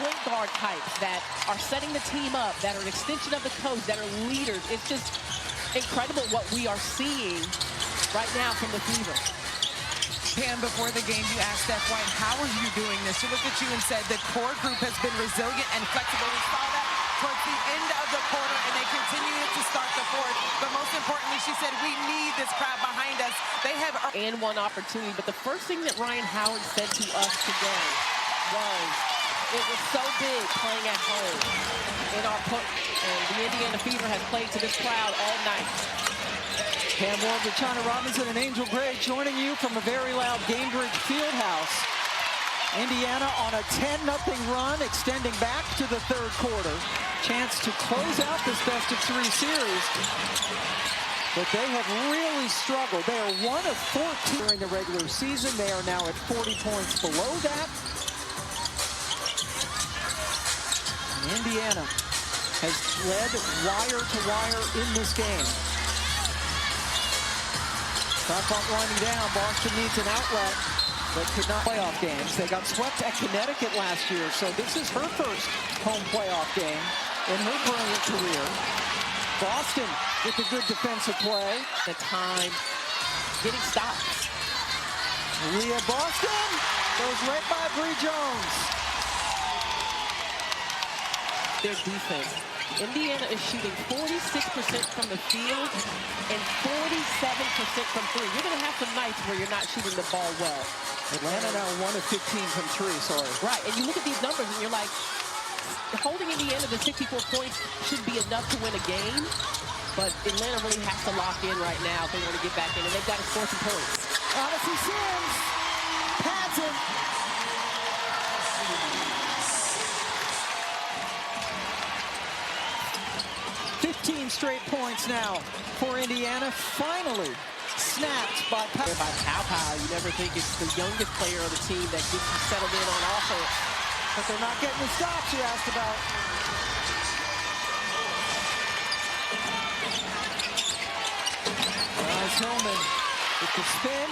point guard types that are setting the team up, that are an extension of the coach, that are leaders. It's just incredible what we are seeing right now from the Fever. Pam, before the game, you asked Steph White, how are you doing this? She looked at you and said the core group has been resilient and flexible. We saw that towards the end of the quarter, and they continued to start the fourth. But most importantly, she said, we need this crowd behind us. They have and one opportunity. But the first thing that Ryan Howard said to us today was, it was so big playing at home in our and the Indiana Fever has played to this crowd all night. Pam Ward with China Robinson and Angel Gray joining you from a very loud Gainbridge Fieldhouse. Indiana on a 10-0 run, extending back to the third quarter. Chance to close out this best-of-3 series. But they have really struggled. They are 1 of 14 during the regular season. They are now at 40 points below that. And Indiana has led wire to wire in this game. Shot clock winding down. Boston needs an outlet, but could not playoff games. They got swept at Connecticut last year, so this is her first home playoff game in her brilliant career. Boston with a good defensive play. The time getting stops. Leah Boston goes right by Bree Jones. Their defense. Indiana is shooting 46% from the field and 47% from three. You're going to have some nights where you're not shooting the ball well. Atlanta now 1 of 15 from three, sorry. Right, and you look at these numbers and you're like, holding Indiana to 64 points should be enough to win a game, but Atlanta really has to lock in right now if they want to get back in, and they've got to score some points. Odyssey Sims pads it. 15 straight points now for Indiana. Finally snapped by Pow. You never think it's the youngest player of the team that gets you settled in on offense. But they're not getting the stops you asked about. Bryce Hillman with the spin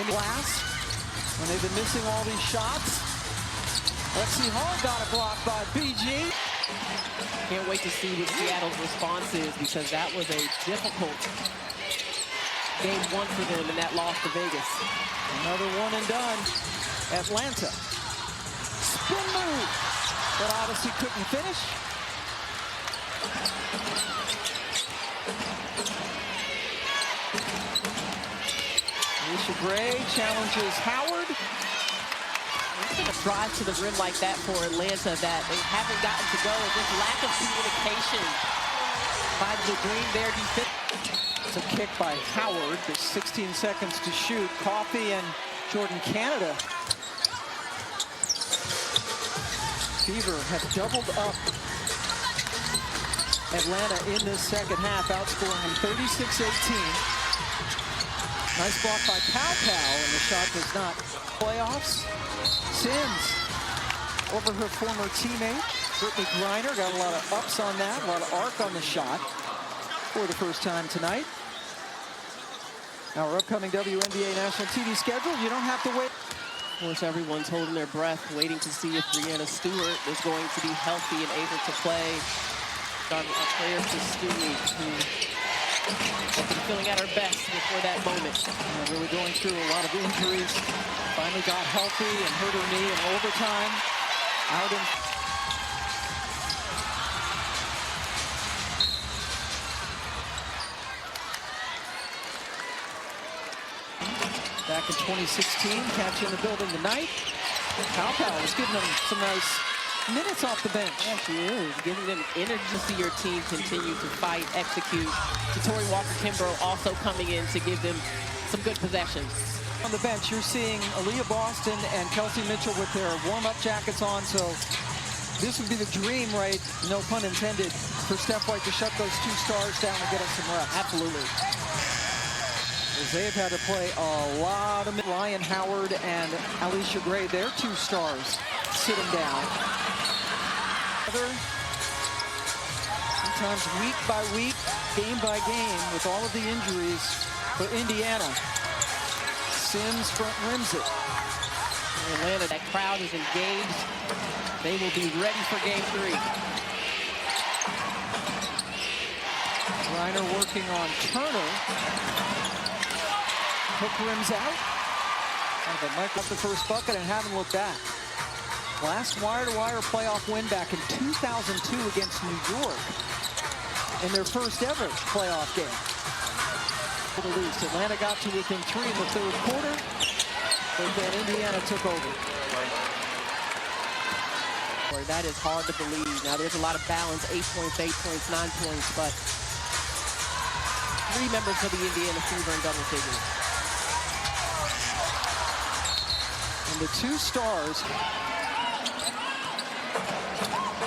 in the last when they've been missing all these shots. Lexi Hall got a block by BG. Can't wait to see what Seattle's response is, because that was a difficult game one for them in that loss to Vegas. Another one and done. Atlanta. Spin move. But Odyssey couldn't finish. Alicia Gray challenges Howard. Drive to the rim like that for Atlanta that they haven't gotten to go, and just lack of communication by the Green Bear defense. It's a kick by Howard. There's 16 seconds to shoot. Coffey and Jordan Canada. Fever have doubled up Atlanta in this second half, outscoring them 36-18. Nice block by Pow, and the shot does not. Playoffs. Sims over her former teammate, Brittany Griner. Got a lot of ups on that, a lot of arc on the shot for the first time tonight. Our upcoming WNBA national TV schedule, you don't have to wait. Of course, everyone's holding their breath, waiting to see if Brianna Stewart is going to be healthy and able to play. Our prayers to Stewie, who has been feeling at her best before that moment. Really going through a lot of injuries. Finally got healthy and hurt her knee in overtime. Out in... Back in 2016, catch in the building tonight. Pow is giving them some nice minutes off the bench. Yeah, she is. Giving them energy to see your team continue to fight, execute. Tori Walker-Kimbrough also coming in to give them some good possessions. On the bench, you're seeing Aaliyah Boston and Kelsey Mitchell with their warm-up jackets on, so this would be the dream, right, no pun intended, for Steph White to shut those two stars down and get us some reps. Absolutely. As they've had to play a lot of Ryan Howard and Alicia Gray, their two stars, sitting down. Sometimes week by week, game by game, with all of the injuries for Indiana. Sims front rims it. Atlanta, that crowd is engaged. They will be ready for game 3. Reiner working on Turner. Hook rims out. But Mike got the first bucket and haven't looked back. Last wire-to-wire playoff win back in 2002 against New York in their first ever playoff game. For the least, Atlanta got to within 3 in the third quarter, but then Indiana took over. That is hard to believe. Now, there's a lot of balance, 8 points, 8 points, 9 points, but 3 members of the Indiana Fever in double figures. And the 2 stars,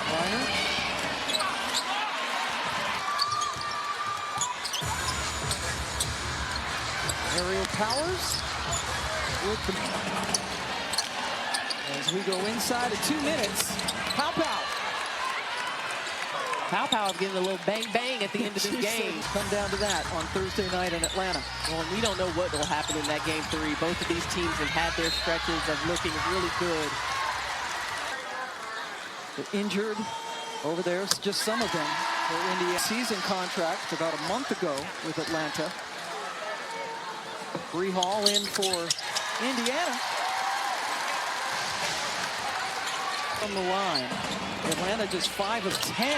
Reiner, aerial powers with the, as we go inside of 2 minutes. Pow. Pow giving a little bang at the end of this game. Come down to that on Thursday night in Atlanta. Well, we don't know what will happen in that game 3. Both of these teams have had their stretches of looking really good. They're injured over there, just some of them. Their Indiana season contract about a month ago with Atlanta. Bree Hall in for Indiana. From the line. Atlanta just 5 of 10.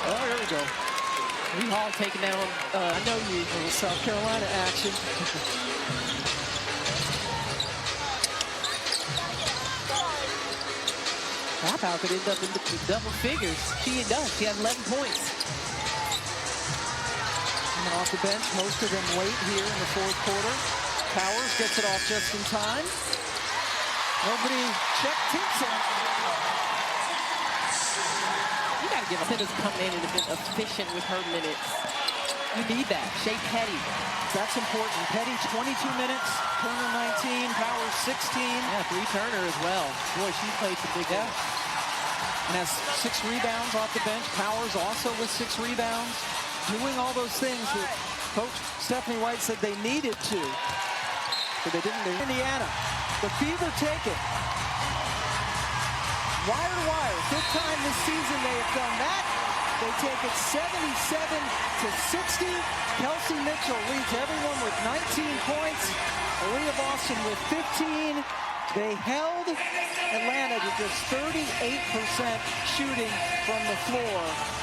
Oh, here we go. Bree Hall taking down, I know you, a little South Carolina action. Pow could end up in double figures. She does. She has 11 points. And off the bench, most of them late here in the fourth quarter. Powers gets it off just in time. Nobody checked Timpson. You got to give Timpson coming in and a bit efficient with her minutes. You need that. Shea Petty. That's important. Petty, 22 minutes. Turner, 19. Powers, 16. Yeah, 3 Turner as well. Boy, she played some big games. And has 6 rebounds off the bench. Powers also with 6 rebounds. Doing all those things that Coach Stephanie White said they needed to. But they didn't. Indiana. The Fever take it. Wire to wire. 5th time this season they have done that. They take it 77-60. Kelsey Mitchell leads everyone with 19 points. Aaliyah Boston with 15. They held Atlanta to just 38% shooting from the floor.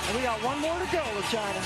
And we got one more to go with China.